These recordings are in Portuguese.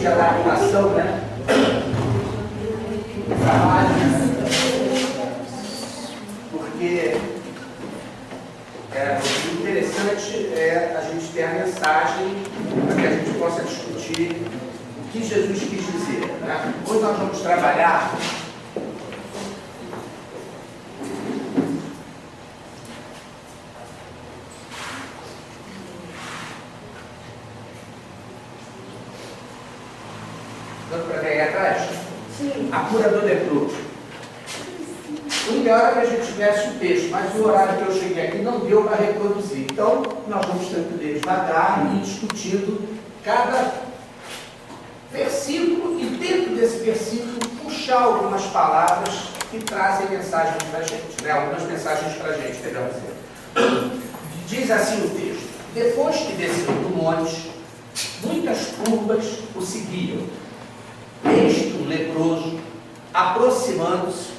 de adaptação, né? Porque o interessante é a gente ter a mensagem para que a gente possa discutir o que Jesus quis dizer, né? Hoje nós vamos trabalhar dando para ver aí atrás? Sim. A cura do leproso. O ideal era que a gente tivesse o texto, mas o horário que eu cheguei aqui não deu para reproduzir. Então, nós vamos ter que ler devagar e ir discutindo cada versículo e, dentro desse versículo, puxar algumas palavras que trazem mensagens para a gente, né? Algumas mensagens para a gente, devemos dizer. Diz assim o texto: depois que desceu do monte, muitas turbas o seguiam. Eis um leproso, aproximando-se,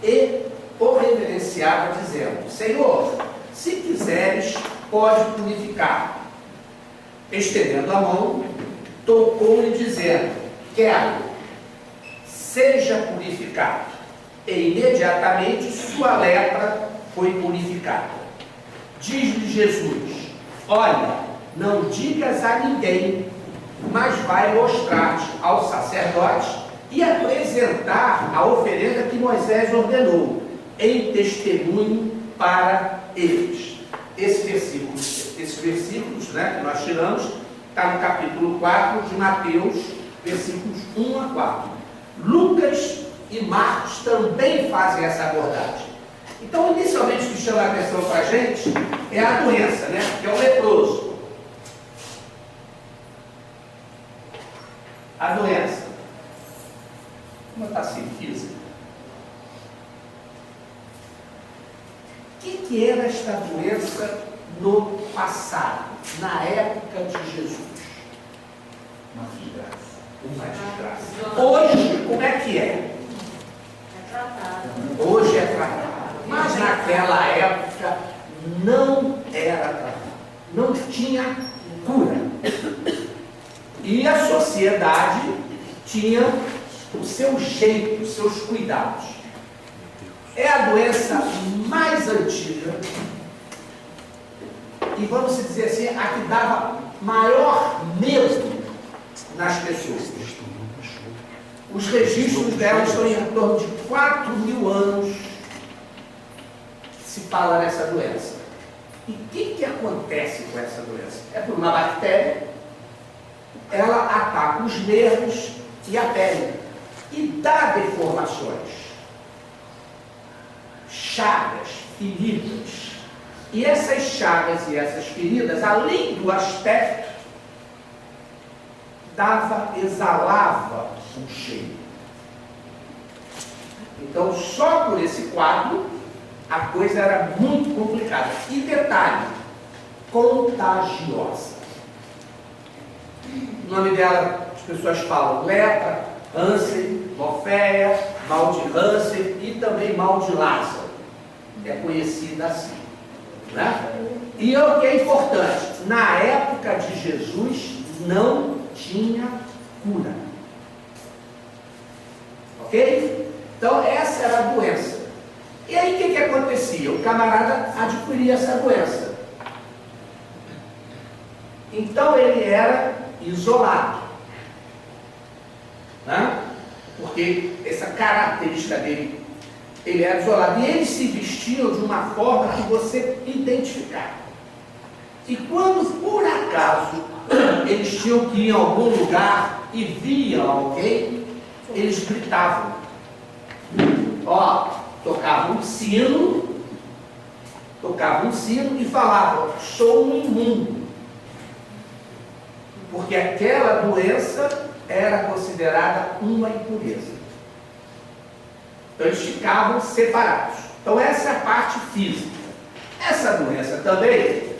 e o reverenciava, dizendo: Senhor, se quiseres, pode purificar. Estendendo a mão, tocou-lhe, dizendo: quero, seja purificado. E imediatamente sua lepra foi purificada. Diz-lhe Jesus: olha, não digas a ninguém, mas vai mostrar-te ao sacerdote e apresentar a oferenda que Moisés ordenou, em testemunho para eles. Esses versículos, né, que nós tiramos, está no capítulo 4 de Mateus, versículos 1 a 4. Lucas e Marcos também fazem essa abordagem. Então, inicialmente, o que chama a atenção para a gente é a doença, né, que é o leproso. A doença. Como está assim, física? O que era esta doença no passado, na época de Jesus? Uma desgraça. Uma desgraça. Hoje, como é que é? É tratado. Hoje é tratado. Mas naquela época não era tratado. Não tinha cura. E a sociedade tinha o seu jeito, os seus cuidados. É a doença mais antiga e, vamos dizer assim, a que dava maior medo nas pessoas. Os registros dela estão em torno de 4.000 anos que se fala nessa doença. E o que acontece com essa doença? É por uma bactéria. Ela ataca os nervos e a pele e dá deformações, chagas, feridas. E essas chagas e essas feridas, além do aspecto, exalava um cheiro. Então, só por esse quadro, a coisa era muito complicada. E detalhe, contagiosa. O nome dela, as pessoas falam lepra, Hansen, Moféia, mal de Hansen e também mal de Lázaro. É conhecida assim. Né? E o que é importante, na época de Jesus não tinha cura. Ok? Então essa era a doença. E aí o que acontecia? O camarada adquiria essa doença. Então ele era isolado, né? Porque essa característica dele, ele era isolado, e eles se vestiam de uma forma que você identificava. E quando por acaso eles tinham que ir em algum lugar e viam alguém, eles gritavam, tocavam um sino e falavam: sou um imundo. Porque aquela doença era considerada uma impureza. Então eles ficavam separados. Então essa é a parte física. Essa doença também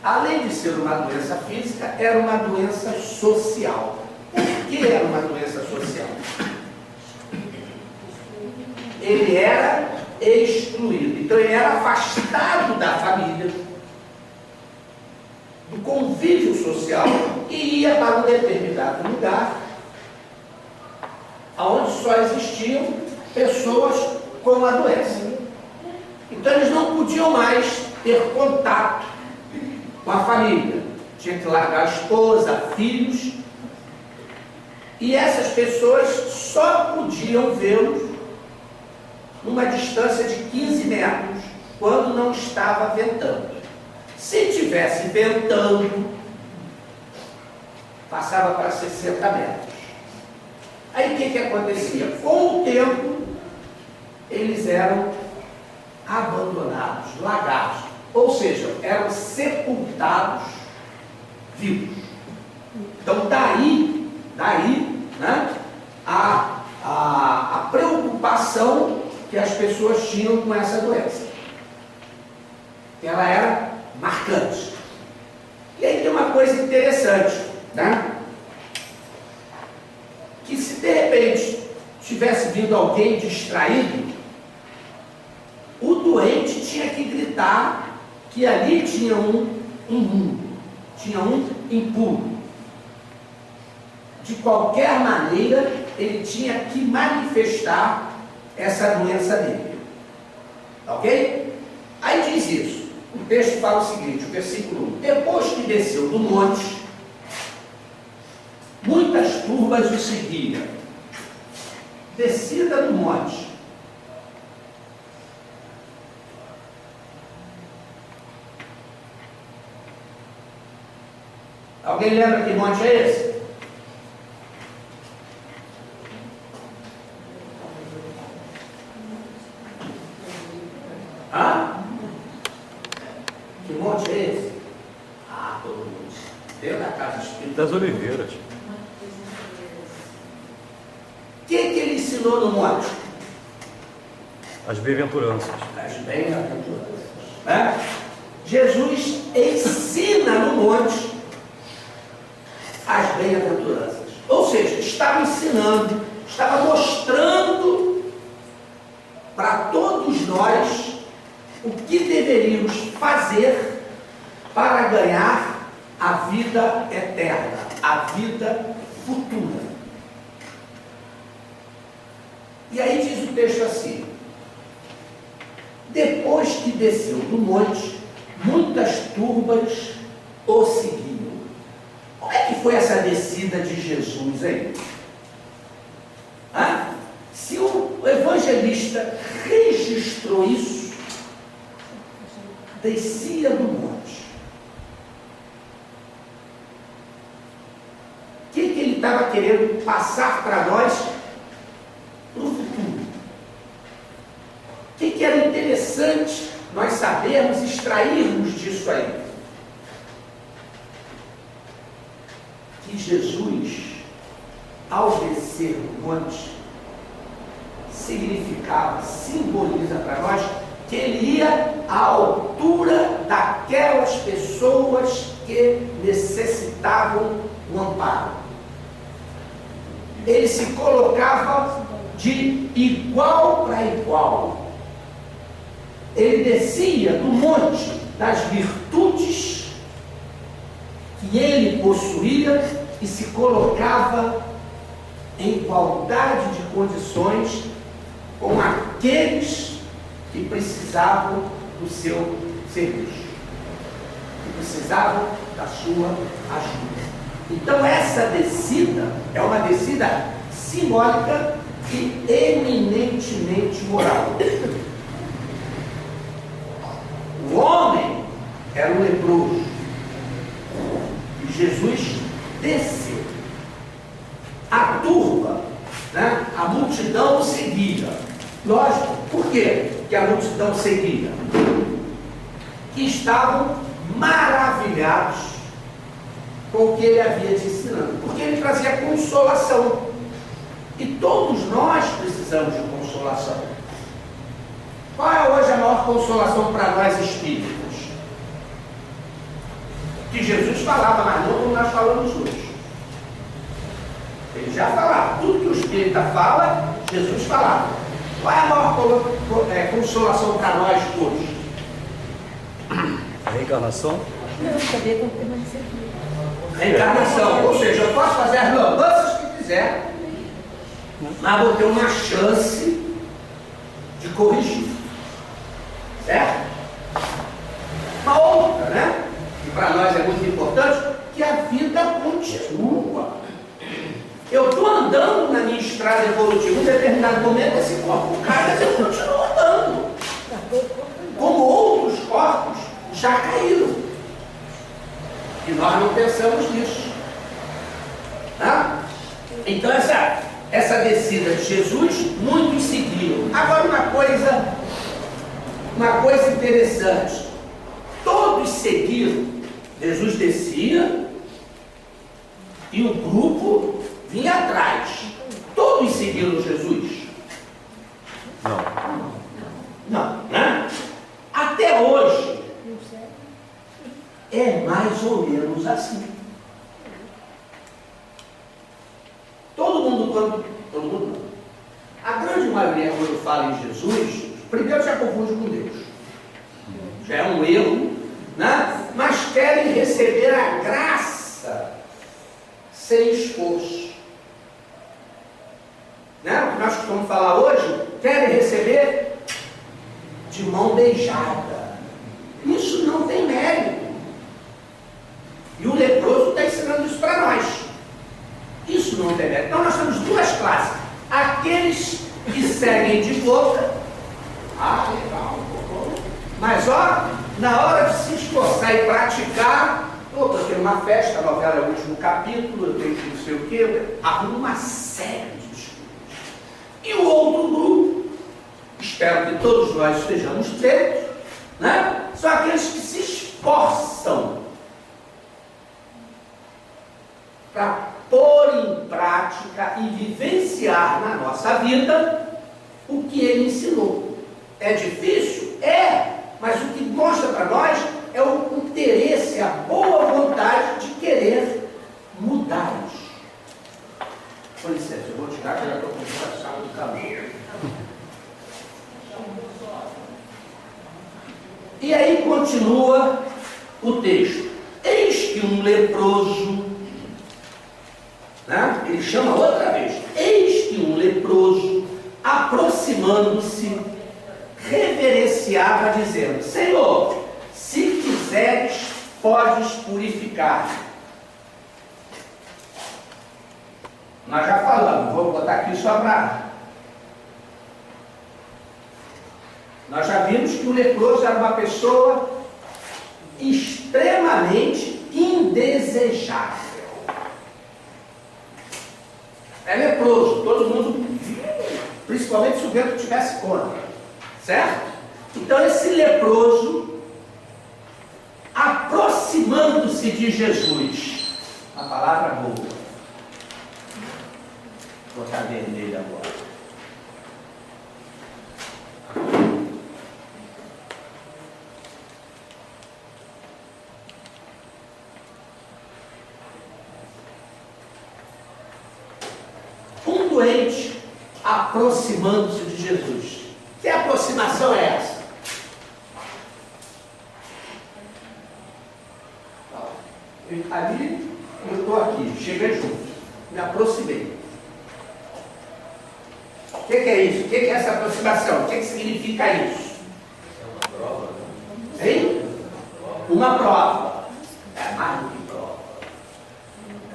além de ser uma doença física, era uma doença social. Por que era uma doença social? Ele era excluído. Então ele era afastado da família, do convívio social, e ia para um determinado lugar onde só existiam pessoas com a doença. Então eles não podiam mais ter contato com a família. Tinha que largar a esposa, filhos, e essas pessoas só podiam vê-los numa distância de 15 metros, quando não estava ventando. Se tivesse ventando, passava para 60 metros. Aí o que acontecia? Com o tempo, eles eram abandonados, largados, ou seja, eram sepultados vivos. Então daí, né, a preocupação que as pessoas tinham com essa doença. Ela era marcante. E aí tem uma coisa interessante, né? Que se de repente tivesse vindo alguém distraído, o doente tinha que gritar que ali tinha um imundo, tinha um impuro. De qualquer maneira, ele tinha que manifestar essa doença nele. Ok? Aí diz isso. O texto fala o seguinte, o versículo 1. Depois que desceu do monte, muitas turbas o seguiam. Descida do monte. Alguém lembra que monte é esse? Hã? Que monte é esse? Ah, todo mundo. Dentro da casa espírita das Oliveiras. O que ele ensinou no monte? As bem-aventuranças. As bem-aventuranças. Né? Jesus ensina no monte as bem-aventuranças. Ou seja, estava ensinando, estava mostrando para todos nós o que deveríamos fazer para ganhar a vida eterna, a vida futura. E aí diz o texto assim: depois que desceu do monte, muitas turbas o seguiam. Como é que foi essa descida de Jesus aí? Se o evangelista registrou isso, descia do monte. O que ele estava querendo passar para nós no futuro? O que era interessante nós sabermos, extrairmos disso aí? Que Jesus, ao descer do monte, significava, simboliza para nós que ele ia à altura daquelas pessoas que necessitavam o amparo. Ele se colocava de igual para igual. Ele descia do monte das virtudes que ele possuía e se colocava em igualdade de condições com aqueles que precisavam do seu serviço, que precisavam da sua ajuda. Então essa descida é uma descida simbólica e eminentemente moral. O homem era um leproso e Jesus desceu. A turba, né, a multidão o seguia. Lógico, por quê que a multidão seguia? Que estavam maravilhados com o que ele havia de ensinando, porque ele trazia consolação. E todos nós precisamos de consolação. Qual é hoje a maior consolação para nós espíritas? Que Jesus falava, mas não como nós falamos hoje. Ele já falava, tudo que o espírita fala, Jesus falava. Qual é a maior consolação para nós hoje? A reencarnação? Não, sabia que eu permanecer aqui. Reencarnação, ou seja, eu posso fazer as lambanças que quiser, mas vou ter uma chance de corrigir. Certo? Uma outra, né? Que para nós é muito importante, que a vida continua. Eu estou andando na minha estrada evolutiva, em um determinado momento esse corpo cai, mas eu continuo andando. Como outros corpos já caíram. E nós não pensamos nisso. Tá? Então essa descida de Jesus, muitos seguiram. Agora uma coisa interessante. Todos seguiram. Jesus descia e o grupo vinha atrás. Todos seguiram Jesus? Não. Não, né? Até hoje é mais ou menos assim. Todo mundo não. A grande maioria, quando fala em Jesus, primeiro já confunde com Deus. Já é um erro, né? Mas querem receber a graça sem esforço. Né? O que nós costumamos falar hoje, querem receber de mão beijada. Isso não tem mérito. E o leproso está ensinando isso para nós. Isso não tem mérito. Então nós temos duas classes. Aqueles que seguem de boca. Legal. Mas na hora de se esforçar e praticar, eu tenho uma festa, a novela é o último capítulo, eu tenho que não sei o quê, arrumo uma série de desculpas. E o outro grupo, espero que todos nós estejamos dentro, né? São aqueles que se esforçam para pôr em prática e vivenciar na nossa vida o que ele ensinou. É difícil? É, mas o que mostra para nós é o interesse, a boa vontade de querer mudar isso. Com licença, eu vou tirar que eu já estou com o saco do cabelo. E aí continua o texto. Eis que um leproso, né? Ele chama outra vez, eis que um leproso, aproximando-se, reverenciava, dizendo: Senhor, se quiseres, podes purificar. Nós já falamos, vou botar aqui só para... Nós já vimos que o leproso era uma pessoa extremamente indesejável. É leproso, todo mundo, principalmente se o vento tivesse contra, certo? Então esse leproso, aproximando-se de Jesus, a palavra boa, vou botar vermelho agora. Doente aproximando-se de Jesus. Que aproximação é essa? Ele está ali, eu estou aqui, cheguei junto, me aproximei. O que é isso? O que é essa aproximação? O que significa isso? É uma prova, né? Hein? Uma prova. É mais do que prova.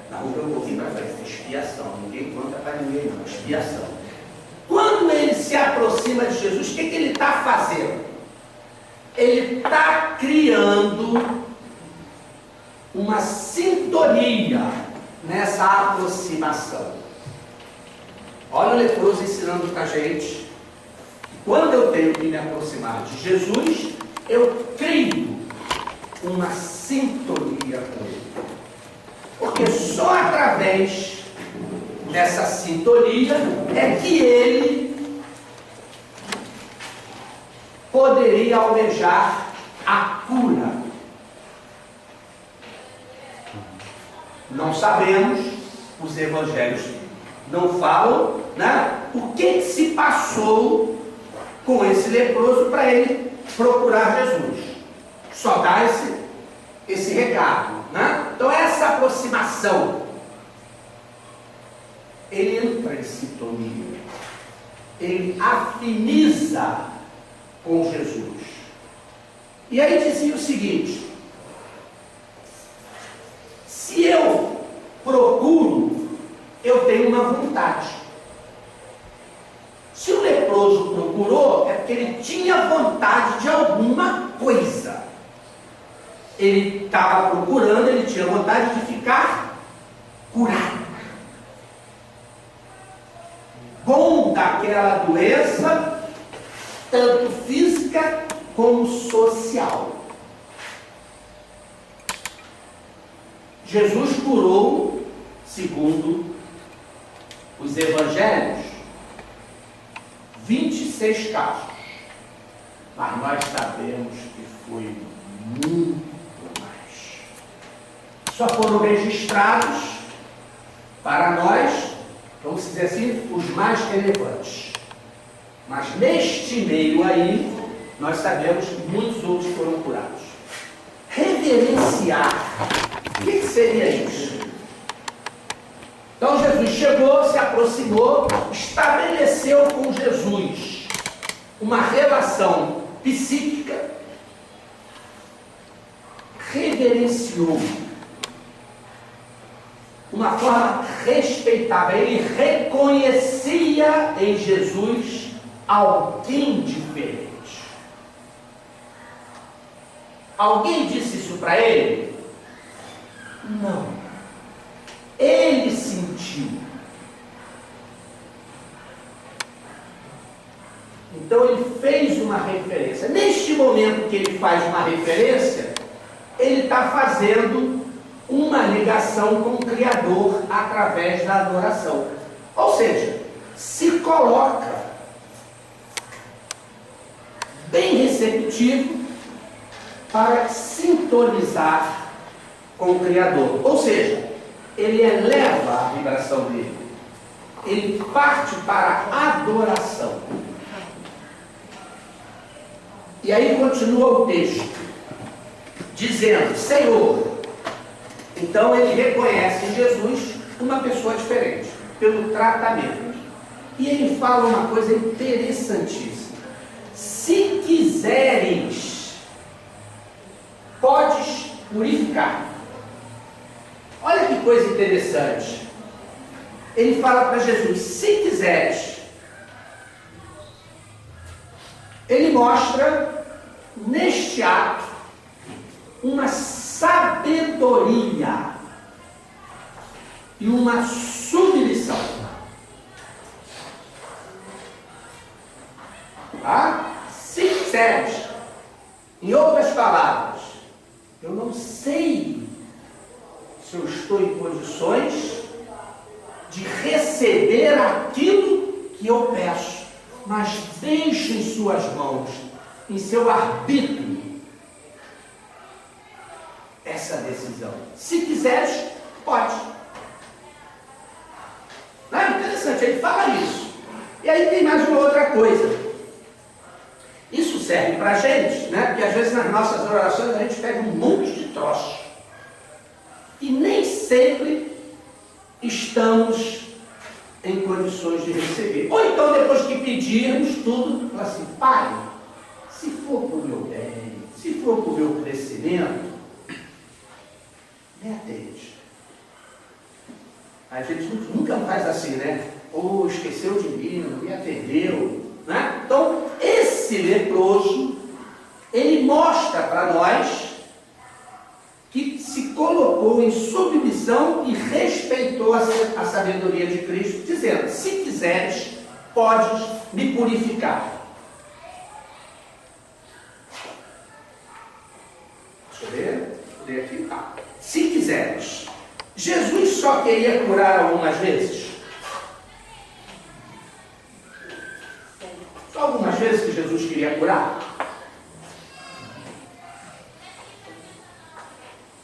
Na rua eu vou vir para frente, expiação. Ninguém conta para ninguém, não. Expiação. Quando ele se aproxima de Jesus, o que ele está fazendo? Ele está criando uma sintonia nessa aproximação. Olha o leproso ensinando para a gente. Quando eu tenho que me aproximar de Jesus, eu crio uma sintonia com ele. Porque só através dessa sintonia é que ele poderia almejar a cura. Não sabemos, os evangelhos não falam, né, o que se passou com esse leproso para ele procurar Jesus. Só dá esse recado, né? Então essa aproximação, ele entra em sintonia, ele afiniza com Jesus. E aí dizia o seguinte: se eu procuro, eu tenho uma vontade. Se o leproso procurou, é porque ele tinha vontade de alguma coisa. Ele estava procurando, ele tinha vontade de ficar curado. Bom daquela doença, tanto física como social. Jesus curou, segundo os evangelhos, 26 casos. Mas nós sabemos que foi muito mais. Só foram registrados para nós, vamos dizer assim, os mais relevantes. Mas neste meio aí, nós sabemos que muitos outros foram curados. Reverenciar. O que seria isso? Então Jesus chegou, se aproximou, estabeleceu com Jesus uma relação psíquica, reverenciou, uma forma respeitável. Ele reconhecia em Jesus alguém diferente. Alguém disse isso para ele? Não. Ele sentiu. Então ele fez uma referência. Neste momento que ele faz uma referência, ele está fazendo uma ligação com o Criador através da adoração. Ou seja, se coloca bem receptivo para sintonizar com o Criador. Ou seja, ele eleva a vibração dele. Ele parte para a adoração. E aí continua o texto, dizendo: Senhor. Então ele reconhece em Jesus uma pessoa diferente, pelo tratamento. E ele fala uma coisa interessantíssima: se quiseres, podes purificar. Olha que coisa interessante. Ele fala para Jesus: se quiseres. Ele mostra neste ato uma sabedoria e uma submissão. Tá? Se quiseres. Em outras palavras, eu não sei se eu estou em condições de receber aquilo que eu peço, mas deixo em suas mãos, em seu arbítrio, essa decisão. Se quiseres, pode. Não é interessante? Ele fala isso. E aí tem mais uma outra coisa. Isso serve para a gente, né? Porque às vezes nas nossas orações a gente pega um monte de troço. E nem sempre estamos em condições de receber. Ou então, depois que pedirmos tudo, fala assim: Pai, se for para o meu bem, se for para o meu crescimento, me atende. A gente nunca faz assim, né? Ou esqueceu de mim, não me atendeu, né? Então, esse leproso, ele mostra para nós que se colocou em submissão e respeitou a sabedoria de Cristo, dizendo: se quiseres, podes me purificar. Deixa eu ver, vou ler aqui, tá. Se quiseres. Jesus só queria curar algumas vezes? Só algumas vezes que Jesus queria curar?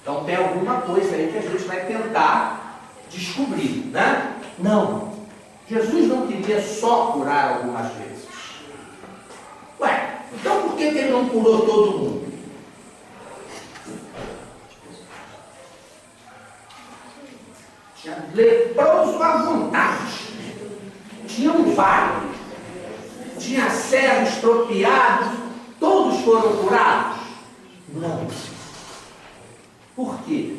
Então tem alguma coisa aí que a gente vai tentar descobrir, né? Não. Jesus não queria só curar algumas vezes. que ele não curou todo mundo? Tinha leproso à vontade. Tinha um vale. Tinha cegos estropiados. Todos foram curados? Não. Por quê?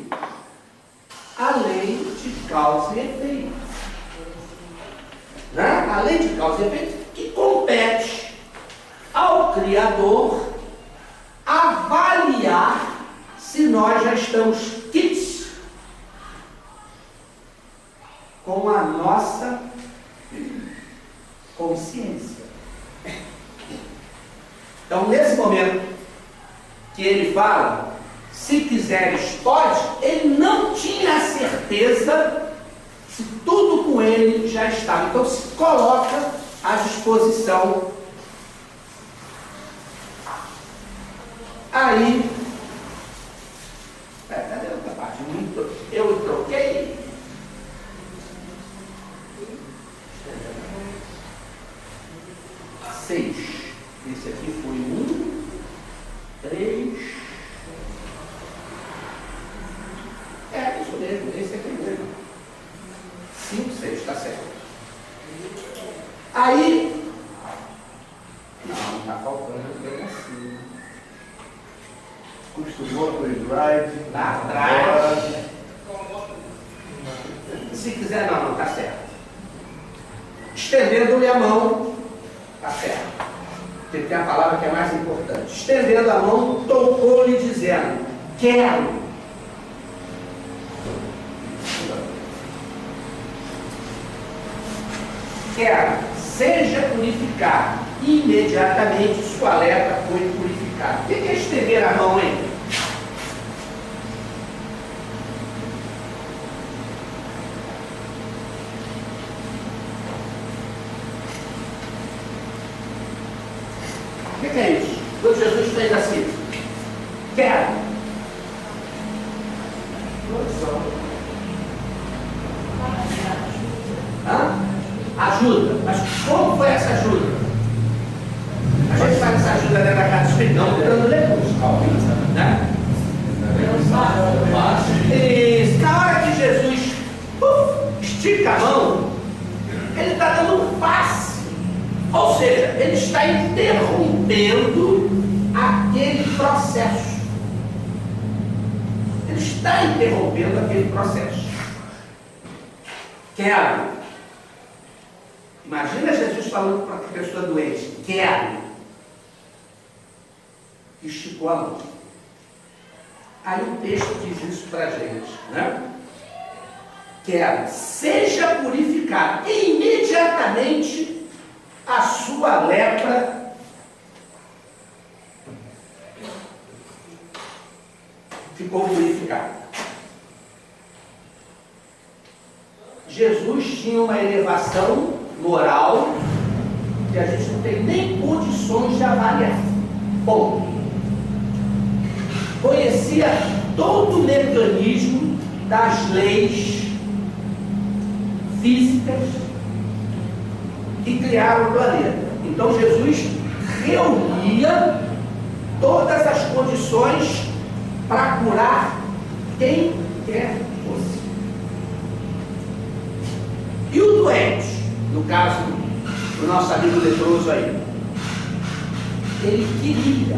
A lei de causa e efeito. Né? A lei de causa e efeito que compete ao Criador avaliar se nós já estamos quites com a nossa consciência. Então, nesse momento que ele fala, se quiseres pode, ele não tinha a certeza se tudo com ele já estava. Então, se coloca à disposição. Aí, cadê a outra parte? Eu troquei. Seis. Esse aqui foi 1, 3. É, isso mesmo, esse aqui mesmo. 5, 6, está certo. Aí, não, está faltando bem assim. Costumou com o slide. Lá atrás. Se quiser, não, está certo. Estendendo-lhe a mão, está certo. Porque tem a palavra que é mais importante. Estendendo a mão, tocou-lhe dizendo: quero. Quero, seja purificado. Imediatamente sua lepra foi purificada. O que é estender a mão, hein? O que é isso? Quando Jesus fez assim: quero. Ajuda. Mas como foi essa ajuda? A gente faz essa ajuda dentro da casa do Espírito, não, dando leproso. Né? E na hora que Jesus estica a mão, ele está dando um passe. Ou seja, ele está interrompendo aquele processo. Ele está interrompendo aquele processo. Quero. Imagina Jesus falando para a pessoa doente: quero. Esticou a mão. Aí o texto diz isso para a gente, né? Quero, seja purificado. E imediatamente a sua lepra ficou purificada. Jesus tinha uma elevação moral que a gente não tem nem condições de avaliar. Bom, conhecia todo o mecanismo das leis físicas que criaram o planeta. Então Jesus reunia todas as condições para curar quem quer que fosse. E o doente, no caso do nosso amigo leproso aí, ele queria,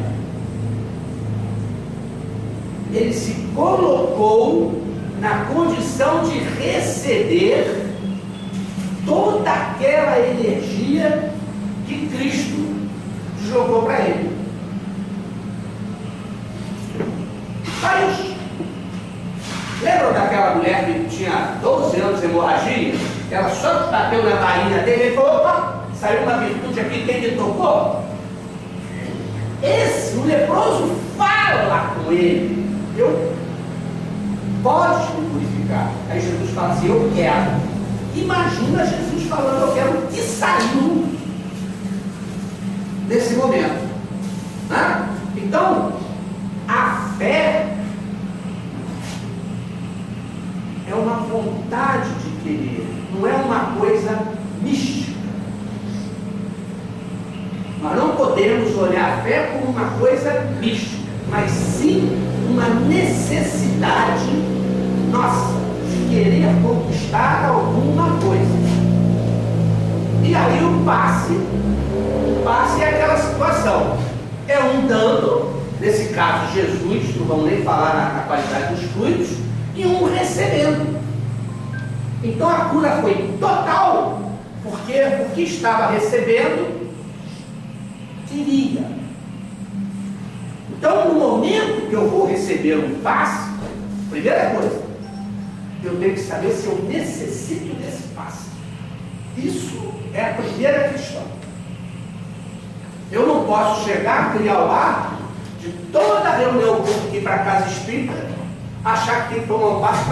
ele se colocou na condição de receber toda aquela energia que Cristo jogou para ele. Mas lembram daquela mulher que tinha 12 anos de hemorragia? Ela só bateu na bainha dele e falou: opa, saiu uma virtude aqui, quem lhe tocou? O leproso fala com ele: pode me purificar. Aí Jesus fala assim: eu quero. Imagina Jesus falando: eu quero, que saiu nesse momento, né? Então, a fé é uma vontade de querer, não é uma coisa mística. Nós não podemos podemos olhar a fé como uma coisa mística, mas sim uma necessidade nossa de querer conquistar alguma coisa. E aí o passe é aquela situação. É um dando, nesse caso Jesus, não vamos nem falar na qualidade dos frutos, e um recebendo. Então a cura foi total, porque o que estava recebendo queria. Então, no momento que eu vou receber um passe, primeira coisa, eu tenho que saber se eu necessito desse passe. Isso é a primeira questão. Eu não posso chegar, criar o hábito de toda reunião que eu ir para a casa espírita, achar que tem que tomar um passe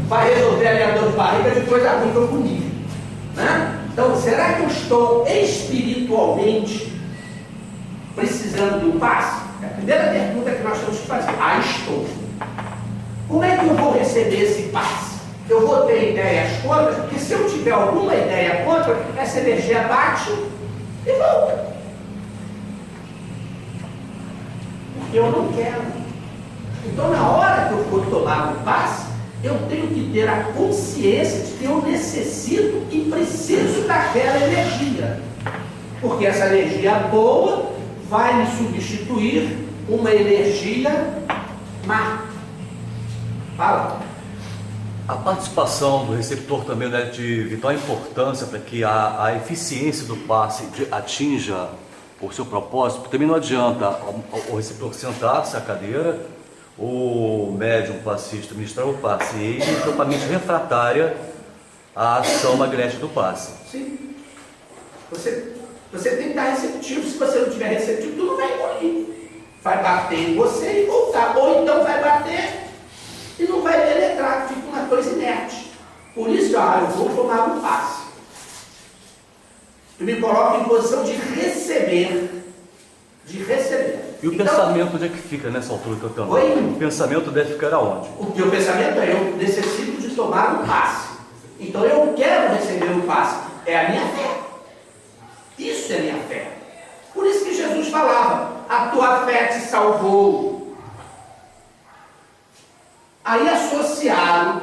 para resolver a dor de barriga de coisa ruim que eu comi. Né? Então, será que eu estou espiritualmente precisando de um passe? É a primeira pergunta que nós temos que fazer. Estou. Como é que eu vou receber esse passe? Eu vou ter ideias contra, porque se eu tiver alguma ideia contra, essa energia bate e volta. Porque eu não quero. Então, na hora que eu for tomar um passe, eu tenho que ter a consciência de que eu necessito e preciso daquela energia. Porque essa energia boa vai me substituir uma energia má. Fala. A participação do receptor também é de vital importância para que a eficiência do passe atinja o seu propósito. Também não adianta o receptor sentar-se à cadeira, o médium passista ministrar o passe e ele é totalmente refratária à ação magnética do passe. Sim. Você tem que estar receptivo. Se você não tiver receptivo, tu não vai engolir. Vai bater em você e voltar. Ou então vai bater e não vai penetrar, fica uma coisa inerte. Por isso, eu vou tomar um passe. Eu me coloco em posição de receber. De receber. E o pensamento onde é que fica nessa altura que eu também? Oi? O pensamento deve ficar aonde? O teu pensamento é: eu necessito de tomar um passe. Então eu quero receber o passe. É a minha fé. Isso é minha fé. Por isso que Jesus falava: a tua fé te salvou. Aí associaram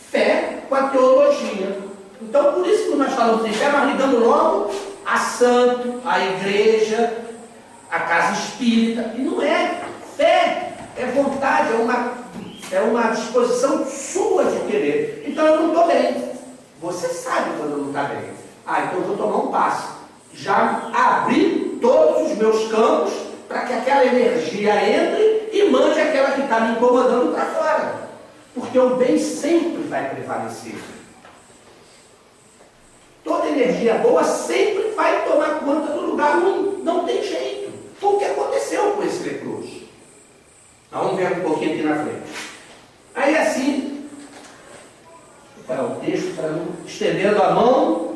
fé com a teologia. Então, por isso que nós falamos em fé, nós ligamos logo a santo, a igreja, a casa espírita. E não é. Fé é vontade, é uma disposição sua de querer. Então eu não estou bem. Você sabe quando eu não está bem. Então eu vou tomar um passe. Já abri todos os meus campos para que aquela energia entre e mande aquela que está me incomodando para fora. Porque o bem sempre vai prevalecer. Toda energia boa sempre vai tomar conta do lugar ruim. Não tem jeito. Foi o que aconteceu com esse leproso. Vamos ver um pouquinho aqui na frente. Aí assim, vou parar o texto para não estendendo a mão.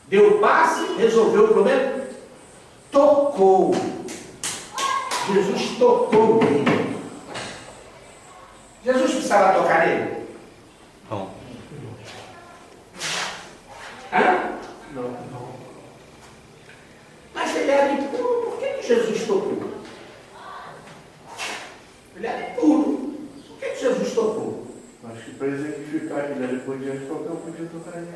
Deu passe, resolveu o problema. Tocou. Jesus tocou nele. Jesus precisava tocar nele? Não. Não. Mas ele era impuro. Por que Jesus tocou? Ele era impuro. Por que Jesus tocou? Acho que para exemplificar que dali por diante qualquer um podia tocar nele.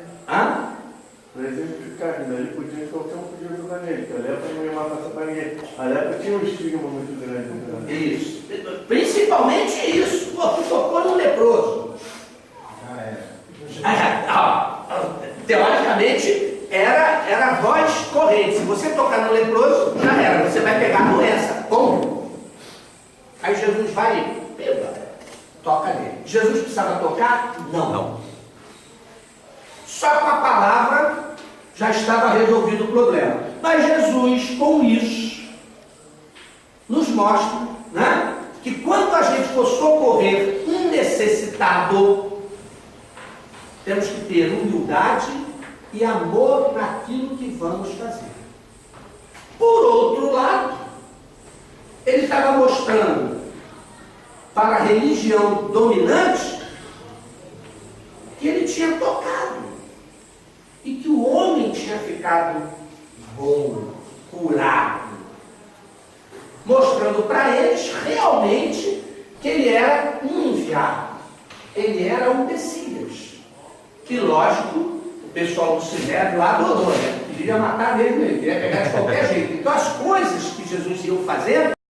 Para exemplificar que dali por diante qualquer um podia tocar nele. Porque a lepra não ia matar para ninguém. A lepra tinha um estigma muito grande. Né? Isso. Principalmente isso. Pô, tu tocou no leproso. Teoricamente, era voz corrente. Se você tocar no leproso, já era. Você vai pegar a doença. Como? Aí Jesus vai e pega, toca nele. Jesus precisava tocar? Não. Só com a palavra já estava resolvido o problema. Mas Jesus, com isso, nos mostra, né, que quando a gente for socorrer um necessitado, temos que ter humildade e amor naquilo que vamos fazer. Por outro lado, ele estava mostrando para a religião dominante que ele tinha tocado e que o homem tinha ficado ficado bom, curado, mostrando para eles realmente que ele era um enviado, ele era um Messias, que lógico, o pessoal do Sinédrio lá adorou, né? Queria matar ele, queria pegar de qualquer jeito. Então as coisas que Jesus ia fazendo